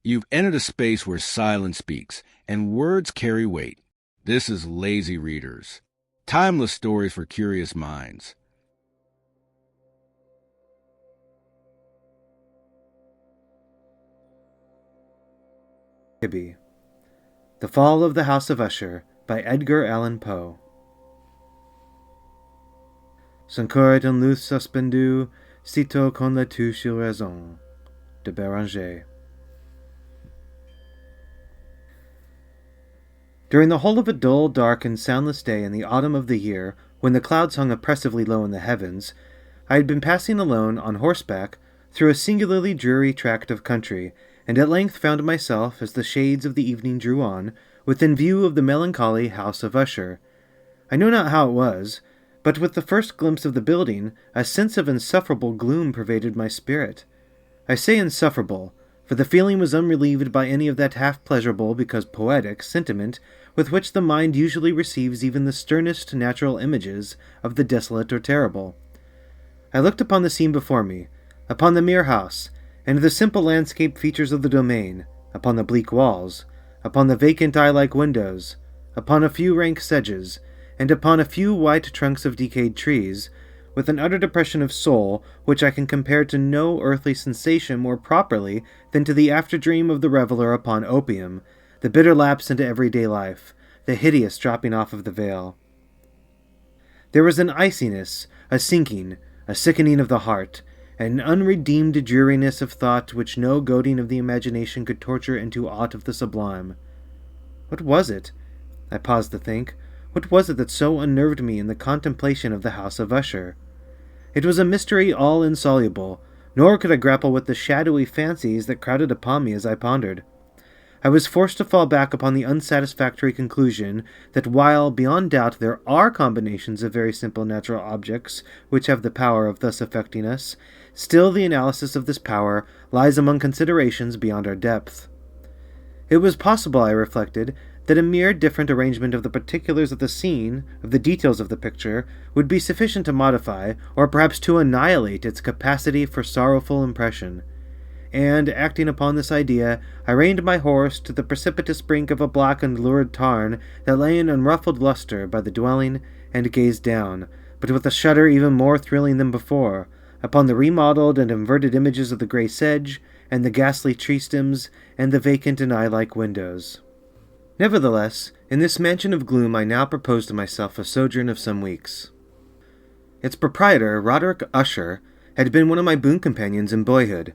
You've entered a space where silence speaks, and words carry weight. This is Lazy Readers, timeless stories for curious minds. The Fall of the House of Usher by Edgar Allan Poe. Son cœur est en luth suspendu, sitôt qu'on la touche il raison. De Béranger. During the whole of a dull, dark, and soundless day in the autumn of the year, when the clouds hung oppressively low in the heavens, I had been passing alone, on horseback, through a singularly dreary tract of country, and at length found myself, as the shades of the evening drew on, within view of the melancholy House of Usher. I know not how it was, but with the first glimpse of the building, a sense of insufferable gloom pervaded my spirit. I say insufferable, for the feeling was unrelieved by any of that half-pleasurable, because poetic, sentiment with which the mind usually receives even the sternest natural images of the desolate or terrible. I looked upon the scene before me, upon the mere house, and the simple landscape features of the domain, upon the bleak walls, upon the vacant eye-like windows, upon a few rank sedges, and upon a few white trunks of decayed trees, with an utter depression of soul which I can compare to no earthly sensation more properly than to the after-dream of the reveller upon opium, the bitter lapse into everyday life, the hideous dropping off of the veil. There was an iciness, a sinking, a sickening of the heart, an unredeemed dreariness of thought which no goading of the imagination could torture into aught of the sublime. What was it? I paused to think. What was it that so unnerved me in the contemplation of the House of Usher? It was a mystery all insoluble, nor could I grapple with the shadowy fancies that crowded upon me as I pondered. I was forced to fall back upon the unsatisfactory conclusion that while, beyond doubt, there are combinations of very simple natural objects which have the power of thus affecting us, still the analysis of this power lies among considerations beyond our depth. It was possible, I reflected, that a mere different arrangement of the particulars of the scene, of the details of the picture, would be sufficient to modify, or perhaps to annihilate, its capacity for sorrowful impression. And, acting upon this idea, I reined my horse to the precipitous brink of a black and lurid tarn that lay in unruffled lustre by the dwelling, and gazed down, but with a shudder even more thrilling than before, upon the remodelled and inverted images of the grey sedge, and the ghastly tree stems, and the vacant and eye-like windows. Nevertheless, in this mansion of gloom I now proposed to myself a sojourn of some weeks. Its proprietor, Roderick Usher, had been one of my boon companions in boyhood,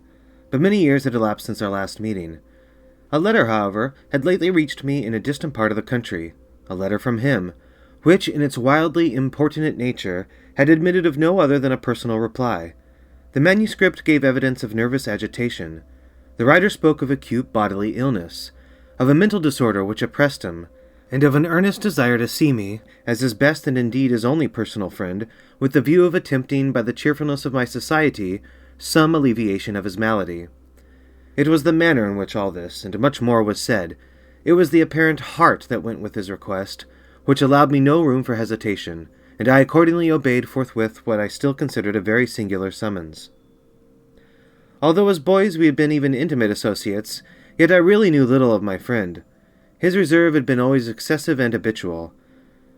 but many years had elapsed since our last meeting. A letter, however, had lately reached me in a distant part of the country, a letter from him, which, in its wildly importunate nature, had admitted of no other than a personal reply. The manuscript gave evidence of nervous agitation. The writer spoke of acute bodily illness, of a mental disorder which oppressed him, and of an earnest desire to see me, as his best and indeed his only personal friend, with the view of attempting, by the cheerfulness of my society, some alleviation of his malady. It was the manner in which all this, and much more, was said. It was the apparent heart that went with his request, which allowed me no room for hesitation, and I accordingly obeyed forthwith what I still considered a very singular summons. Although as boys we had been even intimate associates, yet I really knew little of my friend. His reserve had been always excessive and habitual.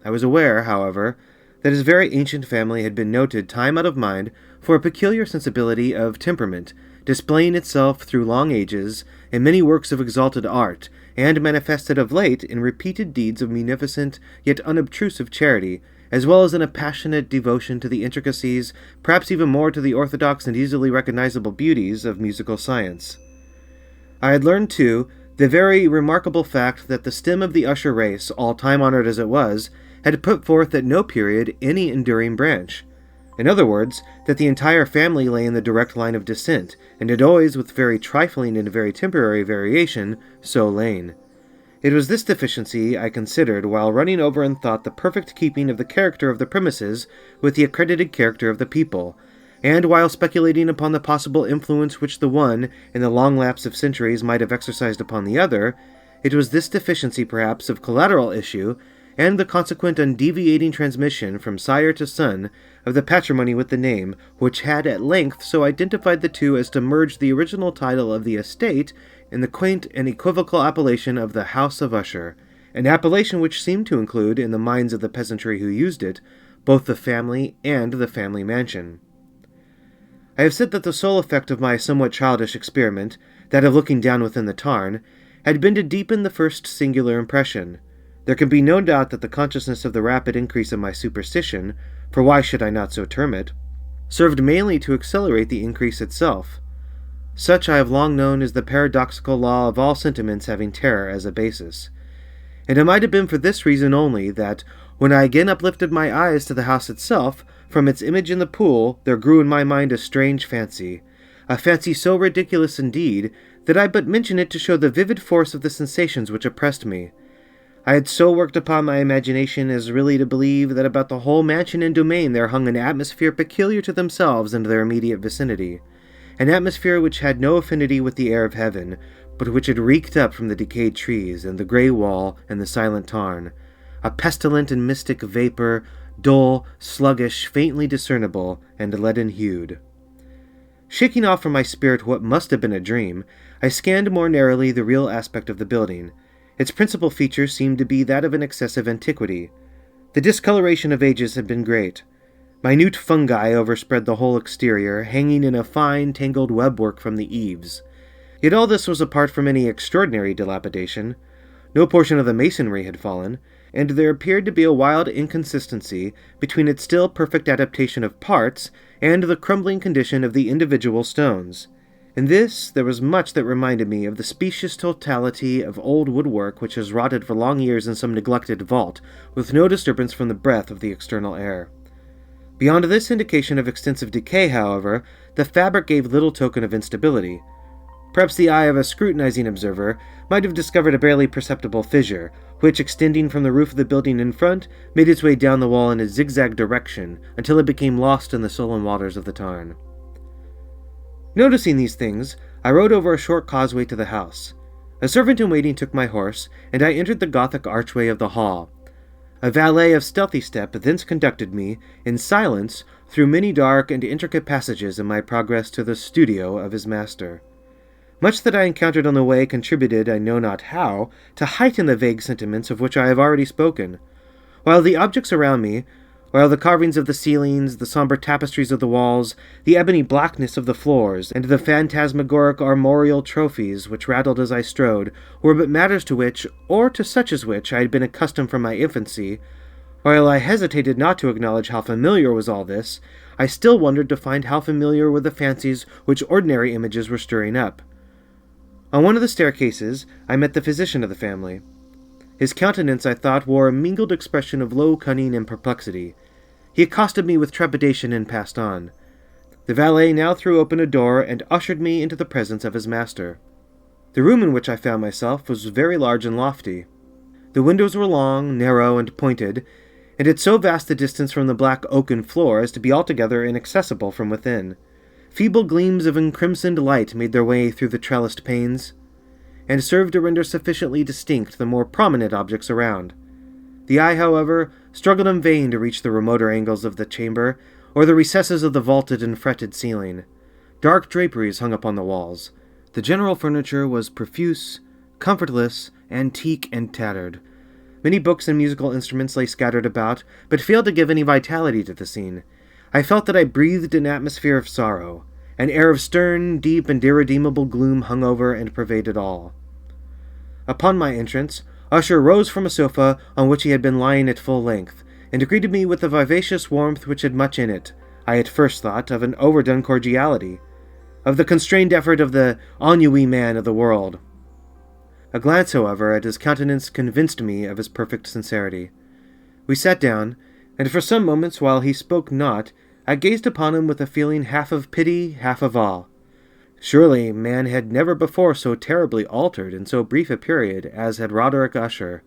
I was aware, however, that his very ancient family had been noted time out of mind for a peculiar sensibility of temperament, displaying itself through long ages in many works of exalted art, and manifested of late in repeated deeds of munificent yet unobtrusive charity, as well as in a passionate devotion to the intricacies, perhaps even more to the orthodox and easily recognizable beauties, of musical science. I had learned, too, the very remarkable fact that the stem of the Usher race, all time-honored as it was, had put forth at no period any enduring branch. In other words, that the entire family lay in the direct line of descent, and had always, with very trifling and very temporary variation, so lain. It was this deficiency I considered while running over in thought the perfect keeping of the character of the premises with the accredited character of the people, and while speculating upon the possible influence which the one, in the long lapse of centuries, might have exercised upon the other, it was this deficiency perhaps of collateral issue, and the consequent undeviating transmission from sire to son of the patrimony with the name, which had at length so identified the two as to merge the original title of the estate in the quaint and equivocal appellation of the House of Usher, an appellation which seemed to include, in the minds of the peasantry who used it, both the family and the family mansion. I have said that the sole effect of my somewhat childish experiment, that of looking down within the tarn, had been to deepen the first singular impression. There can be no doubt that the consciousness of the rapid increase of my superstition, for why should I not so term it, served mainly to accelerate the increase itself. Such I have long known is the paradoxical law of all sentiments having terror as a basis. And it might have been for this reason only that, when I again uplifted my eyes to the house itself, from its image in the pool there grew in my mind a strange fancy, a fancy so ridiculous indeed that I but mention it to show the vivid force of the sensations which oppressed me. I had so worked upon my imagination as really to believe that about the whole mansion and domain there hung an atmosphere peculiar to themselves and their immediate vicinity, an atmosphere which had no affinity with the air of heaven, but which had reeked up from the decayed trees and the grey wall and the silent tarn, a pestilent and mystic vapor, dull, sluggish, faintly discernible, and leaden-hued. Shaking off from my spirit what must have been a dream, I scanned more narrowly the real aspect of the building. Its principal feature seemed to be that of an excessive antiquity. The discoloration of ages had been great. Minute fungi overspread the whole exterior, hanging in a fine, tangled webwork from the eaves. Yet all this was apart from any extraordinary dilapidation. No portion of the masonry had fallen, and there appeared to be a wild inconsistency between its still perfect adaptation of parts and the crumbling condition of the individual stones. In this there was much that reminded me of the specious totality of old woodwork which has rotted for long years in some neglected vault, with no disturbance from the breath of the external air. Beyond this indication of extensive decay, however, the fabric gave little token of instability. Perhaps the eye of a scrutinizing observer might have discovered a barely perceptible fissure, which, extending from the roof of the building in front, made its way down the wall in a zigzag direction until it became lost in the sullen waters of the tarn. Noticing these things, I rode over a short causeway to the house. A servant in waiting took my horse, and I entered the Gothic archway of the hall. A valet of stealthy step thence conducted me, in silence, through many dark and intricate passages in my progress to the studio of his master. Much that I encountered on the way contributed, I know not how, to heighten the vague sentiments of which I have already spoken. While the objects around me, while the carvings of the ceilings, the somber tapestries of the walls, the ebony blackness of the floors, and the phantasmagoric armorial trophies which rattled as I strode, were but matters to which, or to such as which, I had been accustomed from my infancy, while I hesitated not to acknowledge how familiar was all this, I still wondered to find how familiar were the fancies which ordinary images were stirring up. On one of the staircases, I met the physician of the family. His countenance, I thought, wore a mingled expression of low cunning and perplexity. He accosted me with trepidation and passed on. The valet now threw open a door and ushered me into the presence of his master. The room in which I found myself was very large and lofty. The windows were long, narrow, and pointed, and at so vast a distance from the black oaken floor as to be altogether inaccessible from within. Feeble gleams of encrimsoned light made their way through the trellised panes, and served to render sufficiently distinct the more prominent objects around. The eye, however, struggled in vain to reach the remoter angles of the chamber, or the recesses of the vaulted and fretted ceiling. Dark draperies hung upon the walls. The general furniture was profuse, comfortless, antique, and tattered. Many books and musical instruments lay scattered about, but failed to give any vitality to the scene. I felt that I breathed an atmosphere of sorrow. An air of stern, deep, and irredeemable gloom hung over and pervaded all. Upon my entrance, Usher rose from a sofa on which he had been lying at full length, and greeted me with a vivacious warmth which had much in it, I at first thought, of an overdone cordiality, of the constrained effort of the ennui man of the world. A glance, however, at his countenance convinced me of his perfect sincerity. We sat down, and for some moments, while he spoke not, I gazed upon him with a feeling half of pity, half of awe. Surely man had never before so terribly altered in so brief a period as had Roderick Usher.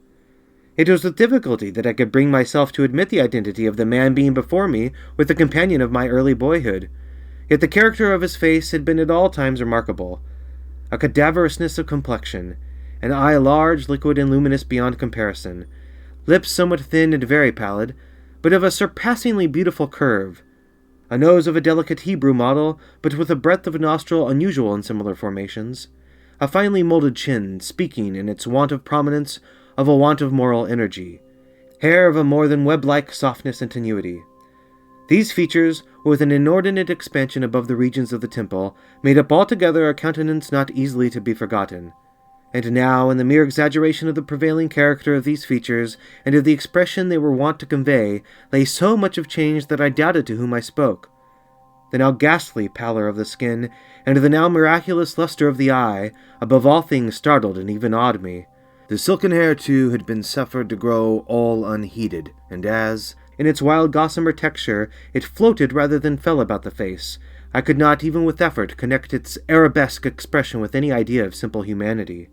It was with difficulty that I could bring myself to admit the identity of the man being before me with the companion of my early boyhood. Yet the character of his face had been at all times remarkable. A cadaverousness of complexion, an eye large, liquid, and luminous beyond comparison, lips somewhat thin and very pallid, but of a surpassingly beautiful curve, a nose of a delicate Hebrew model, but with a breadth of nostril unusual in similar formations, a finely molded chin, speaking, in its want of prominence, of a want of moral energy, hair of a more than web-like softness and tenuity. These features, with an inordinate expansion above the regions of the temple, made up altogether a countenance not easily to be forgotten. And now, in the mere exaggeration of the prevailing character of these features, and of the expression they were wont to convey, lay so much of change that I doubted to whom I spoke. The now ghastly pallor of the skin, and the now miraculous luster of the eye, above all things startled and even awed me. The silken hair, too, had been suffered to grow all unheeded, and as, in its wild gossamer texture, it floated rather than fell about the face, I could not, even with effort, connect its arabesque expression with any idea of simple humanity.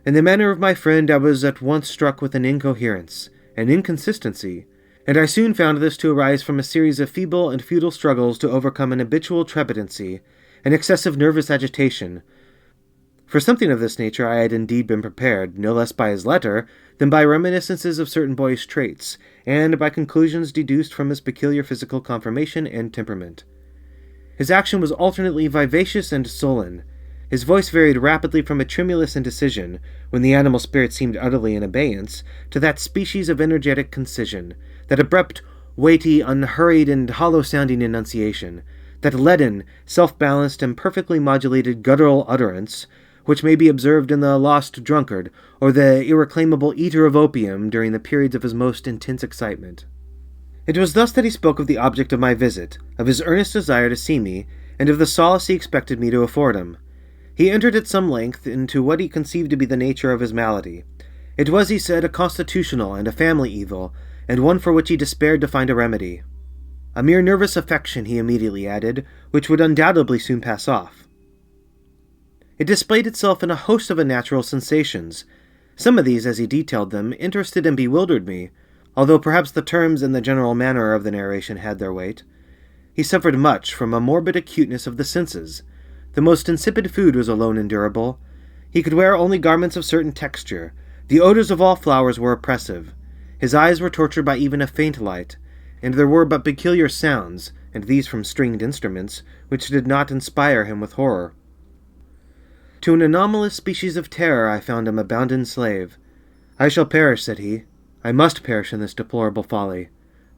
In the manner of my friend I was at once struck with an incoherence, an inconsistency, and I soon found this to arise from a series of feeble and futile struggles to overcome an habitual trepidancy, an excessive nervous agitation. For something of this nature I had indeed been prepared, no less by his letter than by reminiscences of certain boyish traits, and by conclusions deduced from his peculiar physical conformation and temperament. His action was alternately vivacious and sullen. His voice varied rapidly from a tremulous indecision, when the animal spirit seemed utterly in abeyance, to that species of energetic concision, that abrupt, weighty, unhurried, and hollow-sounding enunciation, that leaden, self-balanced, and perfectly modulated guttural utterance, which may be observed in the lost drunkard, or the irreclaimable eater of opium during the periods of his most intense excitement. It was thus that he spoke of the object of my visit, of his earnest desire to see me, and of the solace he expected me to afford him. He entered at some length into what he conceived to be the nature of his malady. It was, he said, a constitutional and a family evil, and one for which he despaired to find a remedy. A mere nervous affection, he immediately added, which would undoubtedly soon pass off. It displayed itself in a host of unnatural sensations. Some of these, as he detailed them, interested and bewildered me, although perhaps the terms and the general manner of the narration had their weight. He suffered much from a morbid acuteness of the senses. The most insipid food was alone endurable. He could wear only garments of certain texture. The odors of all flowers were oppressive. His eyes were tortured by even a faint light, and there were but peculiar sounds, and these from stringed instruments, which did not inspire him with horror. To an anomalous species of terror I found him a bounden slave. "I shall perish," said he. "I must perish in this deplorable folly.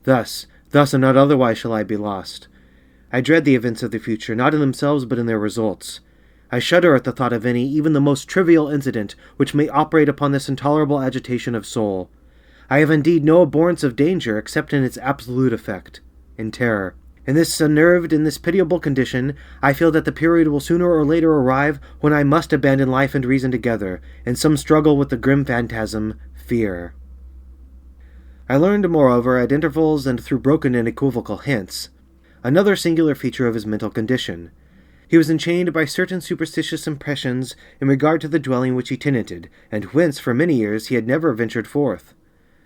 Thus, and not otherwise shall I be lost. I dread the events of the future, not in themselves but in their results. I shudder at the thought of any, even the most trivial incident, which may operate upon this intolerable agitation of soul. I have indeed no abhorrence of danger, except in its absolute effect, in terror. In this unnerved, in this pitiable condition, I feel that the period will sooner or later arrive when I must abandon life and reason together, in some struggle with the grim phantasm, fear." I learned, moreover, at intervals and through broken and equivocal hints, another singular feature of his mental condition. He was enchained by certain superstitious impressions in regard to the dwelling which he tenanted, and whence, for many years, he had never ventured forth.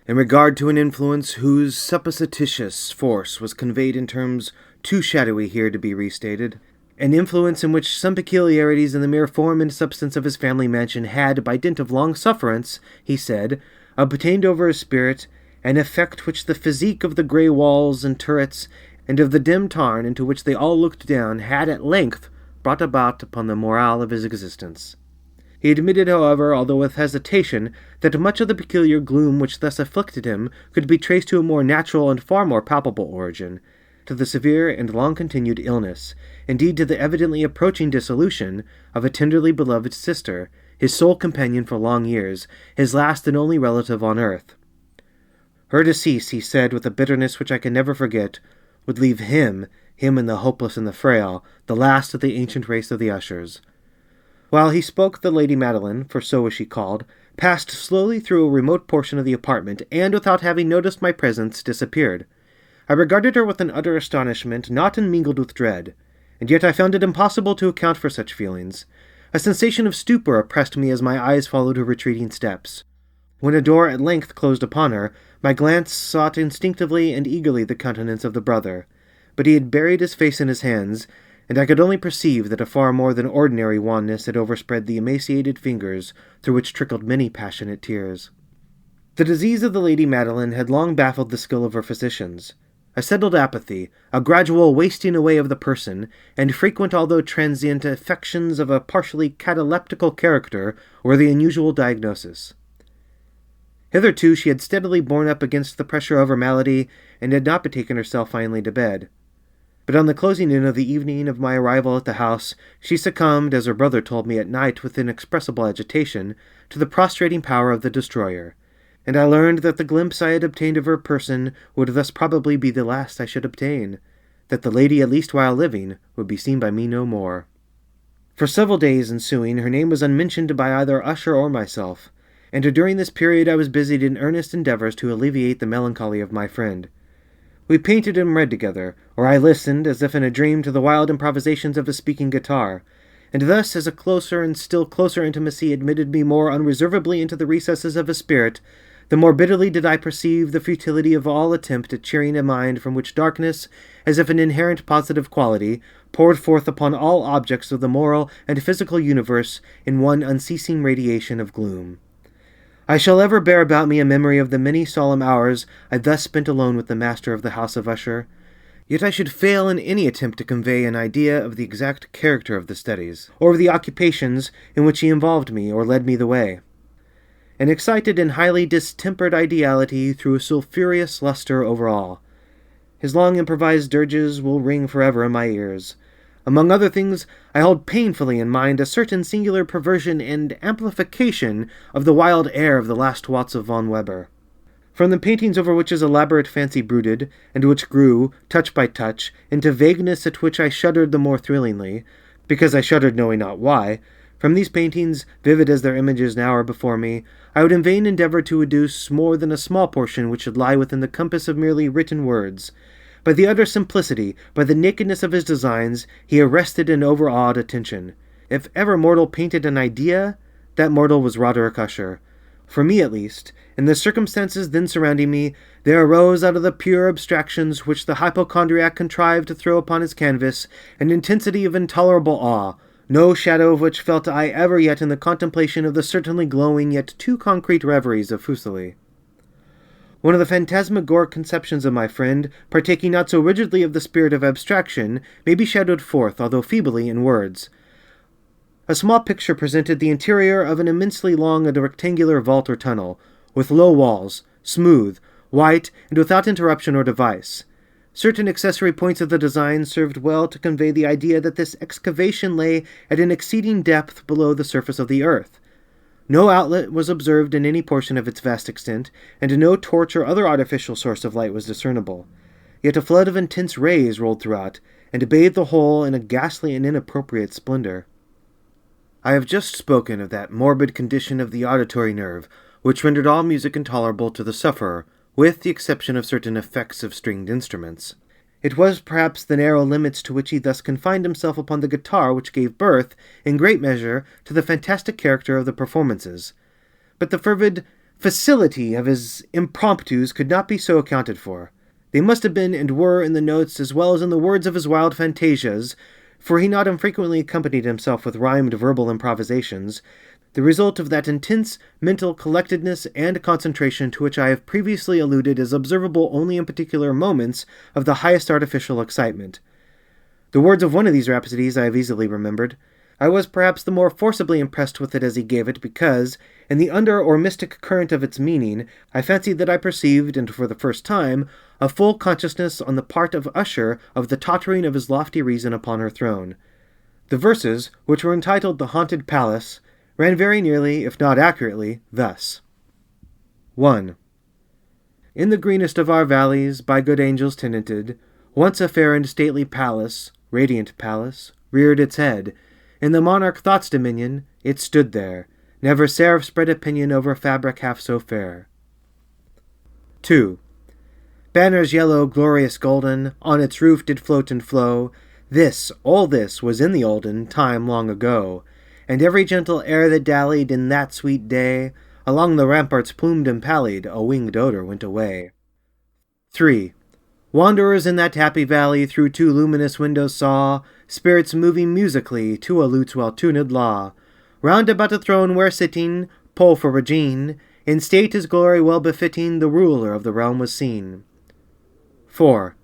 In regard to an influence whose supposititious force was conveyed in terms too shadowy here to be restated, an influence in which some peculiarities in the mere form and substance of his family mansion had, by dint of long sufferance, he said, obtained over his spirit an effect which the physique of the grey walls and turrets and of the dim tarn into which they all looked down had at length brought about upon the morale of his existence. He admitted, however, although with hesitation, that much of the peculiar gloom which thus afflicted him could be traced to a more natural and far more palpable origin, to the severe and long-continued illness, indeed to the evidently approaching dissolution, of a tenderly beloved sister, his sole companion for long years, his last and only relative on earth. Her decease, he said with a bitterness which I can never forget, would leave him and the hopeless and the frail, the last of the ancient race of the Ushers. While he spoke, the Lady Madeline, for so was she called, passed slowly through a remote portion of the apartment, and, without having noticed my presence, disappeared. I regarded her with an utter astonishment, not unmingled with dread, and yet I found it impossible to account for such feelings. A sensation of stupor oppressed me as my eyes followed her retreating steps. When a door at length closed upon her, my glance sought instinctively and eagerly the countenance of the brother, but he had buried his face in his hands, and I could only perceive that a far more than ordinary wanness had overspread the emaciated fingers through which trickled many passionate tears. The disease of the Lady Madeline had long baffled the skill of her physicians. A settled apathy, a gradual wasting away of the person, and frequent although transient affections of a partially cataleptical character were the unusual diagnosis. Hitherto she had steadily borne up against the pressure of her malady, and had not betaken herself finally to bed. But on the closing in of the evening of my arrival at the house, she succumbed, as her brother told me at night with inexpressible agitation, to the prostrating power of the destroyer, and I learned that the glimpse I had obtained of her person would thus probably be the last I should obtain, that the lady, at least while living, would be seen by me no more. For several days ensuing her name was unmentioned by either Usher or myself, and during this period I was busied in earnest endeavors to alleviate the melancholy of my friend. We painted and read together, or I listened, as if in a dream, to the wild improvisations of a speaking guitar, and thus, as a closer and still closer intimacy admitted me more unreservedly into the recesses of his spirit, the more bitterly did I perceive the futility of all attempt at cheering a mind from which darkness, as if an inherent positive quality, poured forth upon all objects of the moral and physical universe in one unceasing radiation of gloom. I shall ever bear about me a memory of the many solemn hours I thus spent alone with the master of the House of Usher, yet I should fail in any attempt to convey an idea of the exact character of the studies, or of the occupations in which he involved me or led me the way. An excited and highly distempered ideality threw a sulphureous luster over all. His long improvised dirges will ring forever in my ears. Among other things, I hold painfully in mind a certain singular perversion and amplification of the wild air of the last waltz of von Weber. From the paintings over which his elaborate fancy brooded, and which grew, touch by touch, into vagueness at which I shuddered the more thrillingly, because I shuddered knowing not why, from these paintings, vivid as their images now are before me, I would in vain endeavor to adduce more than a small portion which should lie within the compass of merely written words. By the utter simplicity, by the nakedness of his designs, he arrested and overawed attention. If ever mortal painted an idea, that mortal was Roderick Usher. For me, at least, in the circumstances then surrounding me, there arose out of the pure abstractions which the hypochondriac contrived to throw upon his canvas an intensity of intolerable awe, no shadow of which felt I ever yet in the contemplation of the certainly glowing yet too concrete reveries of Fuseli. One of the phantasmagoric conceptions of my friend, partaking not so rigidly of the spirit of abstraction, may be shadowed forth, although feebly, in words. A small picture presented the interior of an immensely long and rectangular vault or tunnel, with low walls, smooth, white, and without interruption or device. Certain accessory points of the design served well to convey the idea that this excavation lay at an exceeding depth below the surface of the earth. No outlet was observed in any portion of its vast extent, and no torch or other artificial source of light was discernible. Yet a flood of intense rays rolled throughout, and bathed the whole in a ghastly and inappropriate splendor. I have just spoken of that morbid condition of the auditory nerve, which rendered all music intolerable to the sufferer, with the exception of certain effects of stringed instruments. It was perhaps the narrow limits to which he thus confined himself upon the guitar which gave birth, in great measure, to the fantastic character of the performances. But the fervid facility of his impromptus could not be so accounted for. They must have been and were in the notes as well as in the words of his wild fantasias, for he not infrequently accompanied himself with rhymed verbal improvisations, the result of that intense mental collectedness and concentration to which I have previously alluded is observable only in particular moments of the highest artificial excitement. The words of one of these rhapsodies I have easily remembered. I was perhaps the more forcibly impressed with it as he gave it, because, in the under or mystic current of its meaning, I fancied that I perceived, and for the first time, a full consciousness on the part of Usher of the tottering of his lofty reason upon her throne. The verses, which were entitled The Haunted Palace, ran very nearly, if not accurately, thus. 1. In the greenest of our valleys, by good angels tenanted, once a fair and stately palace, radiant palace, reared its head. In the monarch thought's dominion, it stood there. Never seraph spread a pinion over fabric half so fair. 2. Banners yellow, glorious golden, on its roof did float and flow. This, all this, was in the olden time long ago. And every gentle air that dallied in that sweet day, along the ramparts plumed and pallid, a winged odor went away. 3. Wanderers in that happy valley through two luminous windows saw spirits moving musically to a lute's well-tuned law. Round about a throne where sitting, Poe for Regine, In state his glory well befitting, the ruler of the realm was seen. 4.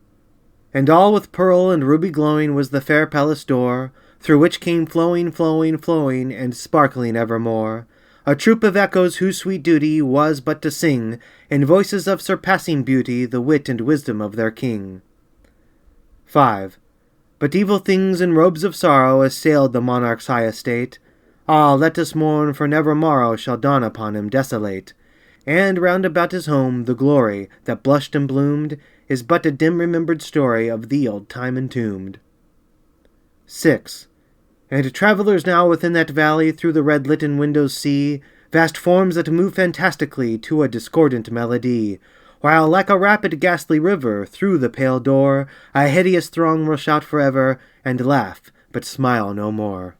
And all with pearl and ruby glowing was the fair palace door, through which came flowing, flowing, flowing, and sparkling evermore, a troop of echoes whose sweet duty was but to sing, in voices of surpassing beauty, the wit and wisdom of their king. 5. But evil things in robes of sorrow assailed the monarch's high estate. Ah, let us mourn, for never morrow shall dawn upon him desolate. And round about his home the glory that blushed and bloomed is but a dim remembered story of the old time entombed. 6. And travellers now within that valley through the red litten windows see vast forms that move fantastically to a discordant melody, while like a rapid ghastly river through the pale door a hideous throng will shout forever and laugh but smile no more.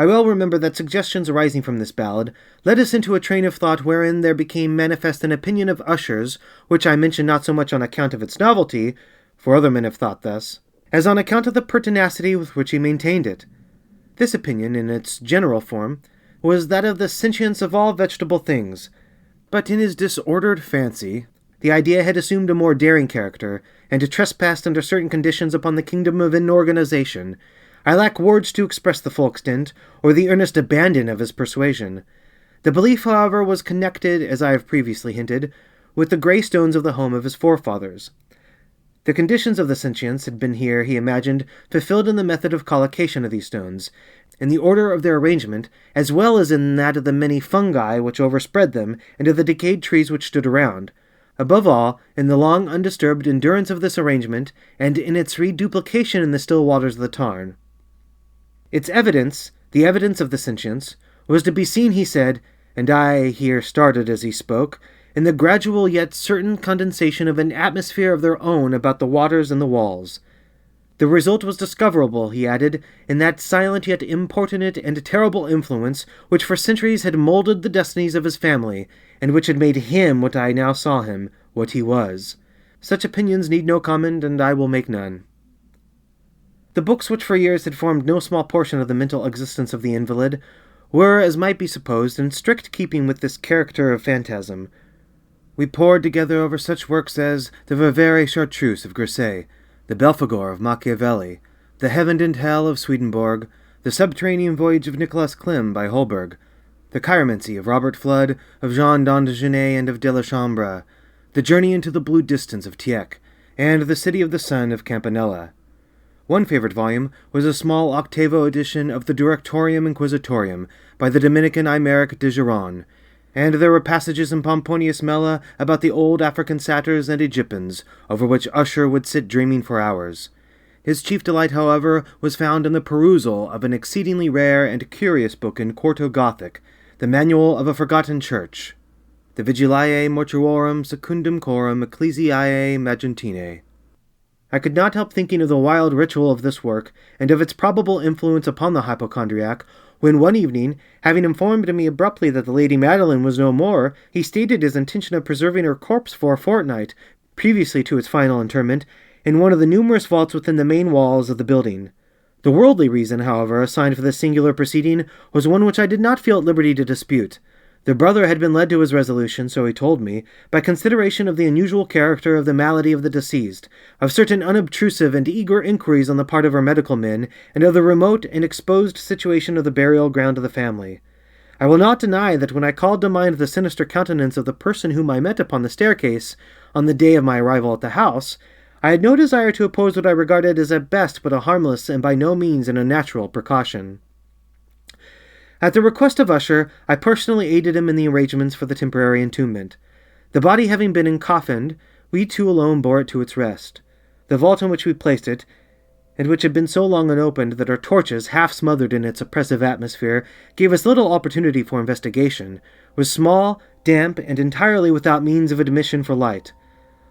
I well remember that suggestions arising from this ballad led us into a train of thought wherein there became manifest an opinion of Usher's, which I mention not so much on account of its novelty, for other men have thought thus, as on account of the pertinacity with which he maintained it. This opinion, in its general form, was that of the sentience of all vegetable things, but in his disordered fancy, the idea had assumed a more daring character, and trespassed under certain conditions upon the kingdom of inorganization. I lack words to express the full extent, or the earnest abandon of his persuasion. The belief, however, was connected, as I have previously hinted, with the grey stones of the home of his forefathers. The conditions of the sentience had been here, he imagined, fulfilled in the method of collocation of these stones, in the order of their arrangement, as well as in that of the many fungi which overspread them, and of the decayed trees which stood around. Above all, in the long undisturbed endurance of this arrangement, and in its reduplication in the still waters of the tarn. Its evidence, the evidence of the sentience, was to be seen, he said, and I here started as he spoke, in the gradual yet certain condensation of an atmosphere of their own about the waters and the walls. The result was discoverable, he added, in that silent yet importunate and terrible influence which for centuries had moulded the destinies of his family, and which had made him what I now saw him, what he was. Such opinions need no comment, and I will make none. The books which for years had formed no small portion of the mental existence of the invalid were, as might be supposed, in strict keeping with this character of phantasm. We pored together over such works as the Ververe Chartreuse of Grisset, the Belphegor of Machiavelli, the Heaven and Hell of Swedenborg, the Subterranean Voyage of Nicholas Klim by Holberg, the Chiromancy of Robert Flood, of Jean d'Andegenet and of de la Chambre, the Journey into the Blue Distance of Tieck, and the City of the Sun of Campanella. One favorite volume was a small octavo edition of the Directorium Inquisitorium by the Dominican Aymeric de Giron, and there were passages in Pomponius Mela about the old African satyrs and Egyptians, over which Usher would sit dreaming for hours. His chief delight, however, was found in the perusal of an exceedingly rare and curious book in quarto Gothic, the Manual of a Forgotten Church, the Vigiliae Mortuorum Secundum Coram Ecclesiae Magentinae. I could not help thinking of the wild ritual of this work, and of its probable influence upon the hypochondriac, when one evening, having informed me abruptly that the Lady Madeline was no more, he stated his intention of preserving her corpse for a fortnight, previously to its final interment, in one of the numerous vaults within the main walls of the building. The worldly reason, however, assigned for this singular proceeding was one which I did not feel at liberty to dispute. The brother had been led to his resolution, so he told me, by consideration of the unusual character of the malady of the deceased, of certain unobtrusive and eager inquiries on the part of our medical men, and of the remote and exposed situation of the burial ground of the family. I will not deny that when I called to mind the sinister countenance of the person whom I met upon the staircase on the day of my arrival at the house, I had no desire to oppose what I regarded as at best but a harmless and by no means an unnatural precaution. At the request of Usher, I personally aided him in the arrangements for the temporary entombment. The body having been encoffined, we two alone bore it to its rest. The vault in which we placed it, and which had been so long unopened that our torches, half smothered in its oppressive atmosphere, gave us little opportunity for investigation, was small, damp, and entirely without means of admission for light.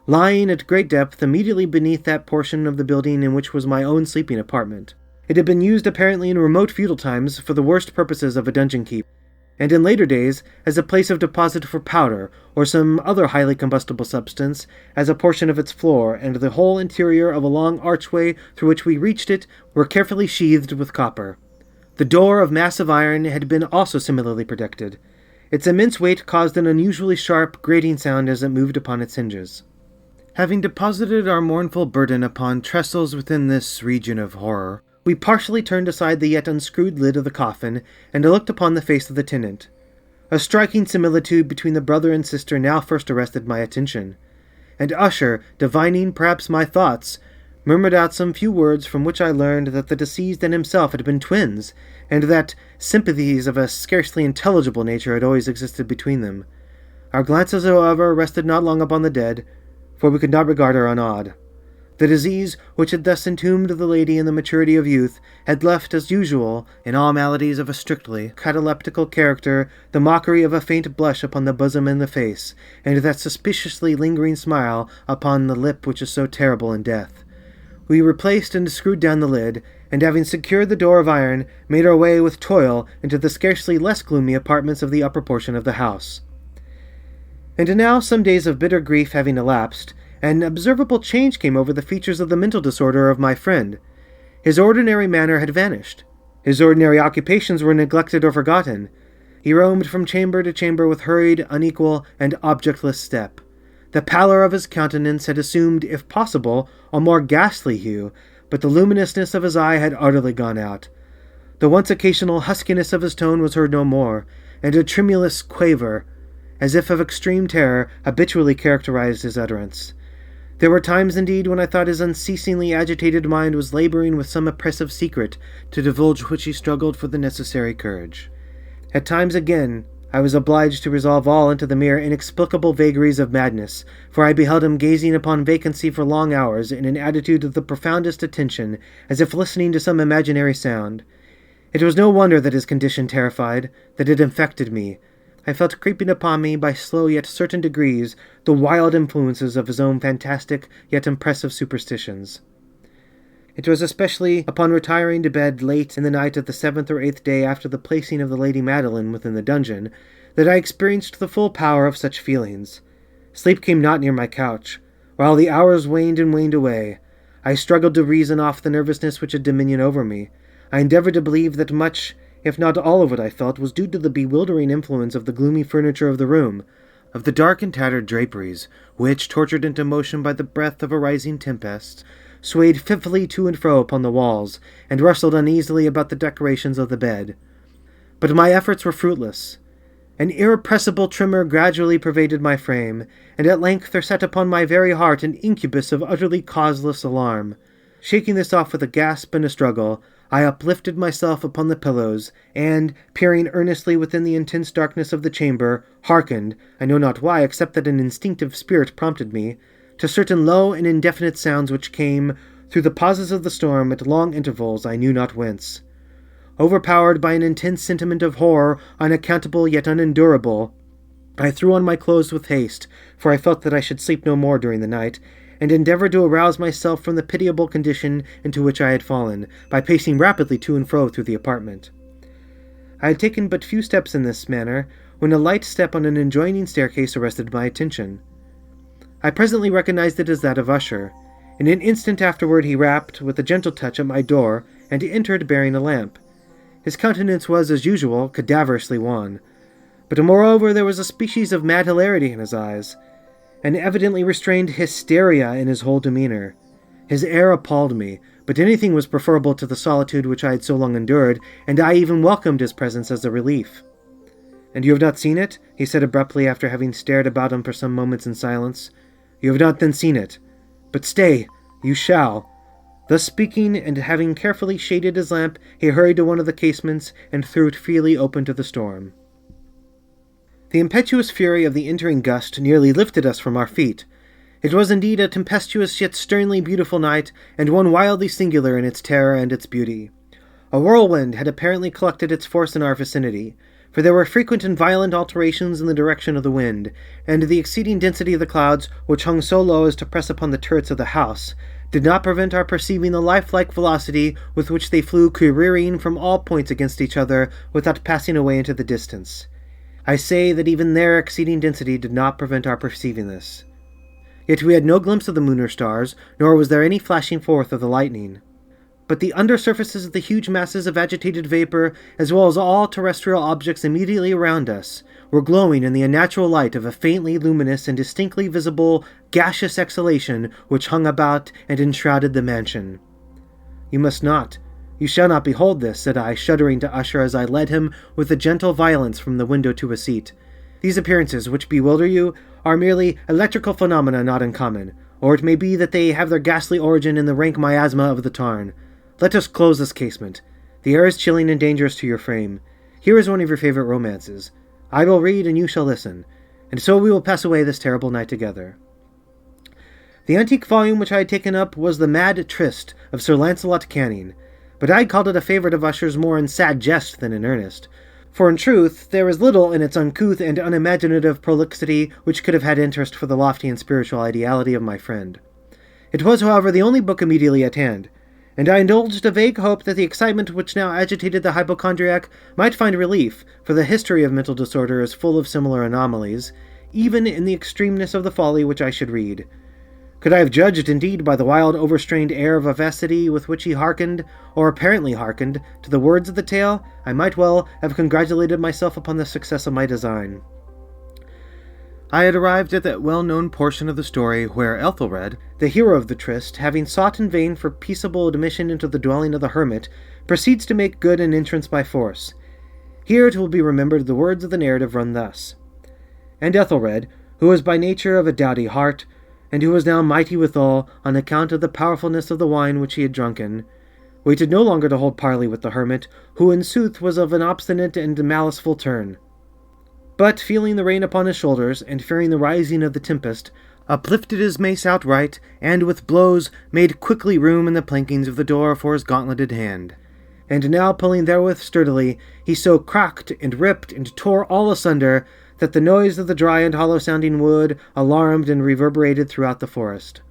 Lying at great depth immediately beneath that portion of the building in which was my own sleeping apartment. It had been used apparently in remote feudal times for the worst purposes of a dungeon keep, and in later days as a place of deposit for powder or some other highly combustible substance, as a portion of its floor and the whole interior of a long archway through which we reached it were carefully sheathed with copper. The door of massive iron had been also similarly protected. Its immense weight caused an unusually sharp, grating sound as it moved upon its hinges. Having deposited our mournful burden upon trestles within this region of horror, we partially turned aside the yet unscrewed lid of the coffin, and looked upon the face of the tenant. A striking similitude between the brother and sister now first arrested my attention, and Usher, divining perhaps my thoughts, murmured out some few words from which I learned that the deceased and himself had been twins, and that sympathies of a scarcely intelligible nature had always existed between them. Our glances, however, rested not long upon the dead, for we could not regard her unawed. The disease, which had thus entombed the lady in the maturity of youth, had left, as usual, in all maladies of a strictly cataleptical character, the mockery of a faint blush upon the bosom and the face, and that suspiciously lingering smile upon the lip which is so terrible in death. We replaced and screwed down the lid, and having secured the door of iron, made our way with toil into the scarcely less gloomy apartments of the upper portion of the house. And now, some days of bitter grief having elapsed, an observable change came over the features of the mental disorder of my friend. His ordinary manner had vanished. His ordinary occupations were neglected or forgotten. He roamed from chamber to chamber with hurried, unequal, and objectless step. The pallor of his countenance had assumed, if possible, a more ghastly hue, but the luminousness of his eye had utterly gone out. The once occasional huskiness of his tone was heard no more, and a tremulous quaver, as if of extreme terror, habitually characterized his utterance. There were times, indeed, when I thought his unceasingly agitated mind was laboring with some oppressive secret, to divulge which he struggled for the necessary courage. At times, again, I was obliged to resolve all into the mere inexplicable vagaries of madness, for I beheld him gazing upon vacancy for long hours in an attitude of the profoundest attention, as if listening to some imaginary sound. It was no wonder that his condition terrified, that it infected me. I felt creeping upon me, by slow yet certain degrees, the wild influences of his own fantastic yet impressive superstitions. It was especially upon retiring to bed late in the night of the 7th or 8th day after the placing of the Lady Madeline within the dungeon, that I experienced the full power of such feelings. Sleep came not near my couch. While the hours waned and waned away, I struggled to reason off the nervousness which had dominion over me. I endeavored to believe that much, if not all of what I felt, was due to the bewildering influence of the gloomy furniture of the room, of the dark and tattered draperies, which, tortured into motion by the breath of a rising tempest, swayed fitfully to and fro upon the walls, and rustled uneasily about the decorations of the bed. But my efforts were fruitless. An irrepressible tremor gradually pervaded my frame, and at length there sat upon my very heart an incubus of utterly causeless alarm. Shaking this off with a gasp and a struggle, I uplifted myself upon the pillows, and, peering earnestly within the intense darkness of the chamber, hearkened, I know not why, except that an instinctive spirit prompted me, to certain low and indefinite sounds which came, through the pauses of the storm, at long intervals, I knew not whence. Overpowered by an intense sentiment of horror, unaccountable yet unendurable, I threw on my clothes with haste, for I felt that I should sleep no more during the night, and endeavored to arouse myself from the pitiable condition into which I had fallen, by pacing rapidly to and fro through the apartment. I had taken but few steps in this manner, when a light step on an adjoining staircase arrested my attention. I presently recognized it as that of Usher. In an instant afterward he rapped, with a gentle touch, at my door, and entered bearing a lamp. His countenance was, as usual, cadaverously wan, but moreover there was a species of mad hilarity in his eyes, an evidently restrained hysteria in his whole demeanor. His air appalled me, but anything was preferable to the solitude which I had so long endured, and I even welcomed his presence as a relief. "And you have not seen it?" he said abruptly, after having stared about him for some moments in silence. "You have not then seen it? But stay, you shall." Thus speaking, and having carefully shaded his lamp, he hurried to one of the casements, and threw it freely open to the storm. The impetuous fury of the entering gust nearly lifted us from our feet. It was indeed a tempestuous yet sternly beautiful night, and one wildly singular in its terror and its beauty. A whirlwind had apparently collected its force in our vicinity, for there were frequent and violent alterations in the direction of the wind, and the exceeding density of the clouds, which hung so low as to press upon the turrets of the house, did not prevent our perceiving the lifelike velocity with which they flew careering from all points against each other without passing away into the distance. I say that even their exceeding density did not prevent our perceiving this. Yet we had no glimpse of the moon or stars, nor was there any flashing forth of the lightning. but the undersurfaces of the huge masses of agitated vapor, as well as all terrestrial objects immediately around us, were glowing in the unnatural light of a faintly luminous and distinctly visible gaseous exhalation which hung about and enshrouded the mansion. "You must not, you shall not behold this," said I, shuddering to Usher as I led him with a gentle violence from the window to a seat. "These appearances, which bewilder you, are merely electrical phenomena not uncommon, or it may be that they have their ghastly origin in the rank miasma of the tarn. Let us close this casement. The air is chilling and dangerous to your frame. Here is one of your favorite romances. I will read and you shall listen, and so we will pass away this terrible night together." The antique volume which I had taken up was The Mad Tryst of Sir Launcelot Canning, but I called it a favourite of Usher's more in sad jest than in earnest. For in truth, there is little in its uncouth and unimaginative prolixity which could have had interest for the lofty and spiritual ideality of my friend. It was, however, the only book immediately at hand, and I indulged a vague hope that the excitement which now agitated the hypochondriac might find relief, for the history of mental disorder is full of similar anomalies, even in the extremeness of the folly which I should read. Could I have judged, indeed, by the wild, overstrained air of vivacity with which he hearkened, or apparently hearkened, to the words of the tale, I might well have congratulated myself upon the success of my design. I had arrived at that well-known portion of the story where Ethelred, the hero of the tryst, having sought in vain for peaceable admission into the dwelling of the hermit, proceeds to make good an entrance by force. Here it will be remembered the words of the narrative run thus. "And Ethelred, who was by nature of a doughty heart, and who was now mighty withal, on account of the powerfulness of the wine which he had drunken, waited no longer to hold parley with the hermit, who in sooth was of an obstinate and maliceful turn. But, feeling the rain upon his shoulders, and fearing the rising of the tempest, uplifted his mace outright, and with blows made quickly room in the plankings of the door for his gauntleted hand. And now pulling therewith sturdily, he so cracked and ripped and tore all asunder, that the noise of the dry and hollow-sounding wood alarmed and reverberated throughout the forest."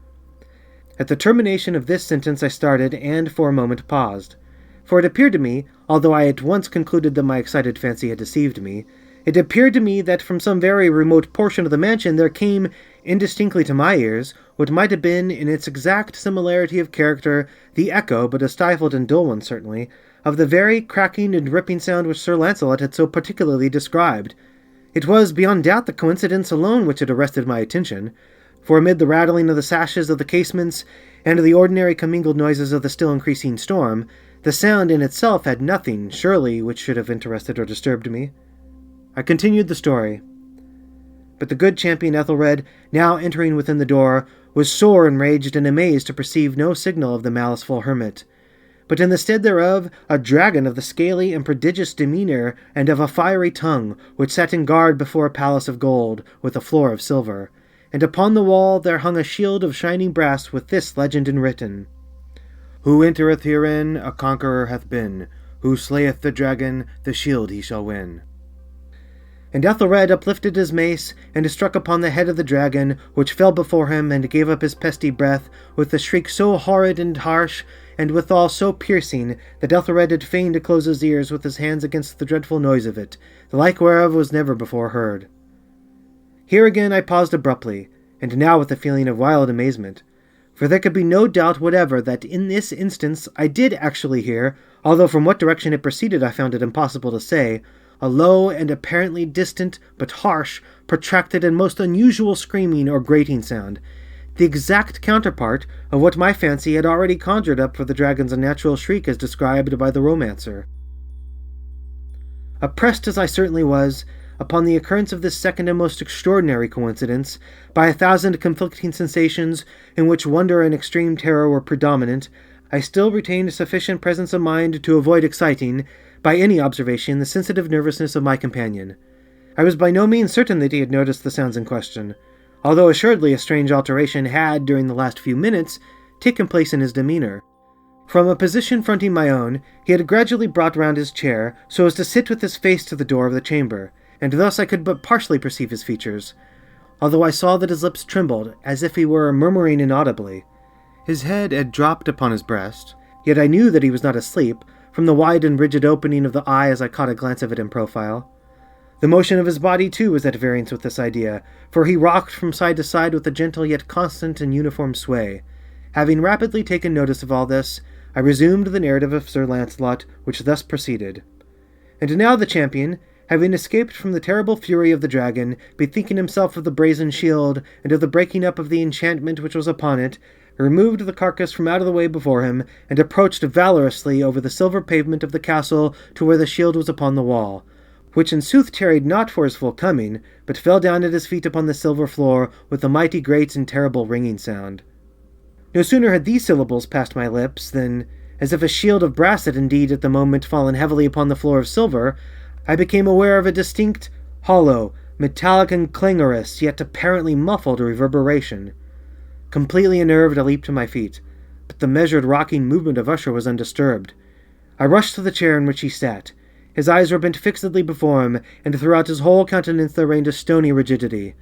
At the termination of this sentence I started, and for a moment paused. For it appeared to me, although I at once concluded that my excited fancy had deceived me, it appeared to me that from some very remote portion of the mansion there came, indistinctly to my ears, what might have been, in its exact similarity of character, the echo, but a stifled and dull one certainly, of the very cracking and ripping sound which Sir Launcelot had so particularly described. It was, beyond doubt, the coincidence alone which had arrested my attention, for amid the rattling of the sashes of the casements, and the ordinary commingled noises of the still increasing storm, the sound in itself had nothing, surely, which should have interested or disturbed me. I continued the story. But the good champion Ethelred, now entering within the door, was sore enraged and amazed to perceive no signal of the maliceful hermit, but in the stead thereof a dragon of the scaly and prodigious demeanour and of a fiery tongue, which sat in guard before a palace of gold, with a floor of silver, and upon the wall there hung a shield of shining brass with this legend enwritten, "Who entereth herein a conqueror hath been, who slayeth the dragon, the shield he shall win." And Ethelred uplifted his mace, and struck upon the head of the dragon, which fell before him, and gave up his pesty breath, with a shriek so horrid and harsh, and withal so piercing, that Ethelred had fain to close his ears with his hands against the dreadful noise of it, the like whereof was never before heard. Here again I paused abruptly, and now with a feeling of wild amazement, for there could be no doubt whatever that in this instance I did actually hear, although from what direction it proceeded I found it impossible to say, a low and apparently distant, but harsh, protracted, and most unusual screaming or grating sound, the exact counterpart of what my fancy had already conjured up for the dragon's unnatural shriek as described by the romancer. Oppressed as I certainly was, upon the occurrence of this second and most extraordinary coincidence, by 1,000 conflicting sensations, in which wonder and extreme terror were predominant, I still retained sufficient presence of mind to avoid exciting, by any observation, the sensitive nervousness of my companion. I was by no means certain that he had noticed the sounds in question, although assuredly a strange alteration had, during the last few minutes, taken place in his demeanour. From a position fronting my own, he had gradually brought round his chair, so as to sit with his face to the door of the chamber, and thus I could but partially perceive his features, although I saw that his lips trembled, as if he were murmuring inaudibly. His head had dropped upon his breast, yet I knew that he was not asleep, from the wide and rigid opening of the eye as I caught a glance of it in profile. The motion of his body, too, was at variance with this idea, for he rocked from side to side with a gentle yet constant and uniform sway. Having rapidly taken notice of all this, I resumed the narrative of Sir Launcelot, which thus proceeded. And now the champion, having escaped from the terrible fury of the dragon, bethinking himself of the brazen shield, and of the breaking up of the enchantment which was upon it, removed the carcass from out of the way before him, and approached valorously over the silver pavement of the castle to where the shield was upon the wall, which in sooth tarried not for his full coming, but fell down at his feet upon the silver floor with a mighty great and terrible ringing sound. No sooner had these syllables passed my lips than, as if a shield of brass had indeed at the moment fallen heavily upon the floor of silver, I became aware of a distinct, hollow, metallic and clangorous, yet apparently muffled reverberation. Completely unnerved, I leaped to my feet, but the measured rocking movement of Usher was undisturbed. I rushed to the chair in which he sat. His eyes were bent fixedly before him, and throughout his whole countenance there reigned a stony rigidity.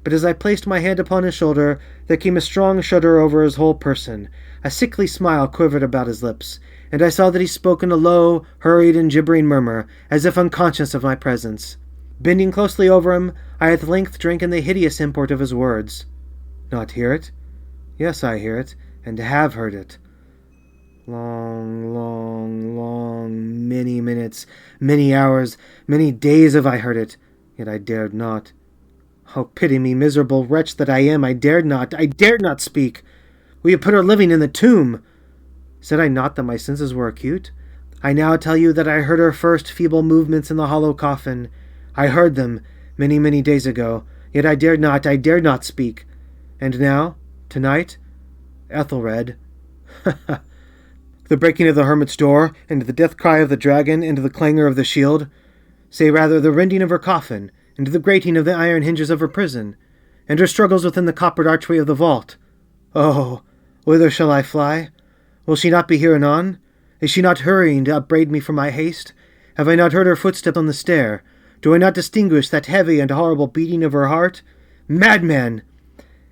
But as I placed my hand upon his shoulder, there came a strong shudder over his whole person. A sickly smile quivered about his lips, and I saw that he spoke in a low, hurried, and gibbering murmur, as if unconscious of my presence. Bending closely over him, I at length drank in the hideous import of his words. Not hear it? Yes, I hear it, and have heard it. Long, many minutes, many hours, many days have I heard it, yet I dared not. Oh, pity me, miserable wretch that I am, I dared not speak. We have put her living in the tomb. Said I not that my senses were acute? I now tell you that I heard her first feeble movements in the hollow coffin. I heard them, many days ago, yet I dared not speak. And now, tonight, Ethelred, the breaking of the hermit's door, and the death cry of the dragon, and the clangor of the shield, say rather the rending of her coffin, and the grating of the iron hinges of her prison, and her struggles within the coppered archway of the vault. Oh, whither shall I fly? Will she not be here anon? Is she not hurrying to upbraid me for my haste? Have I not heard her footstep on the stair? Do I not distinguish that heavy and horrible beating of her heart? Madman!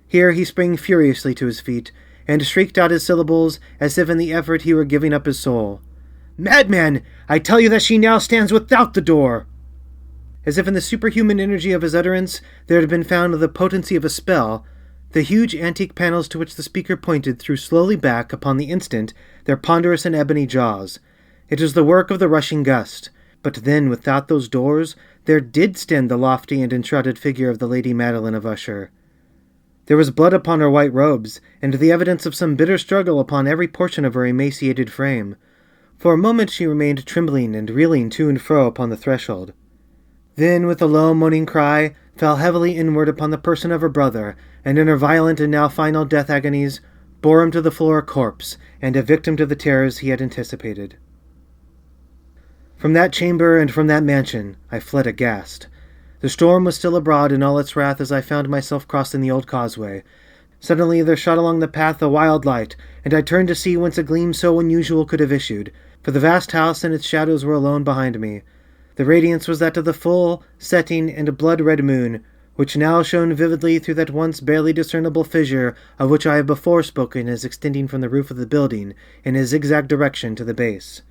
Here he sprang furiously to his feet, and shrieked out his syllables as if in the effort he were giving up his soul. Madman! I tell you that she now stands without the door! As if in the superhuman energy of his utterance there had been found the potency of a spell, the huge antique panels to which the speaker pointed threw slowly back, upon the instant, their ponderous and ebony jaws. It was the work of the rushing gust. But then, without those doors, there did stand the lofty and enshrouded figure of the Lady Madeline of Usher. There was blood upon her white robes, and the evidence of some bitter struggle upon every portion of her emaciated frame. For a moment she remained trembling and reeling to and fro upon the threshold. Then, with a low moaning cry, fell heavily inward upon the person of her brother, and in her violent and now final death agonies, bore him to the floor a corpse, and a victim to the terrors he had anticipated. From that chamber and from that mansion I fled aghast. The storm was still abroad in all its wrath as I found myself crossing the old causeway. Suddenly there shot along the path a wild light, and I turned to see whence a gleam so unusual could have issued, for the vast house and its shadows were alone behind me. The radiance was that of the full, setting, and blood-red moon, which now shone vividly through that once barely discernible fissure of which I have before spoken as extending from the roof of the building in a zigzag direction to the base.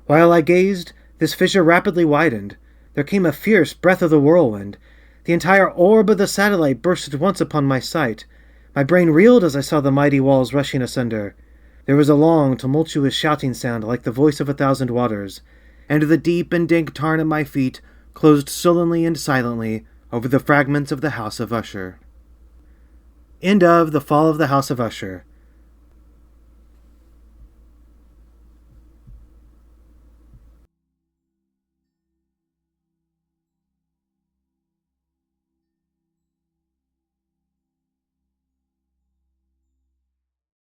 While I gazed, this fissure rapidly widened. There came a fierce breath of the whirlwind. The entire orb of the satellite burst at once upon my sight. My brain reeled as I saw the mighty walls rushing asunder. There was a long, tumultuous shouting sound like the voice of 1,000 waters, and the deep and dank tarn at my feet closed sullenly and silently over the fragments of the House of Usher. End of The Fall of the House of Usher,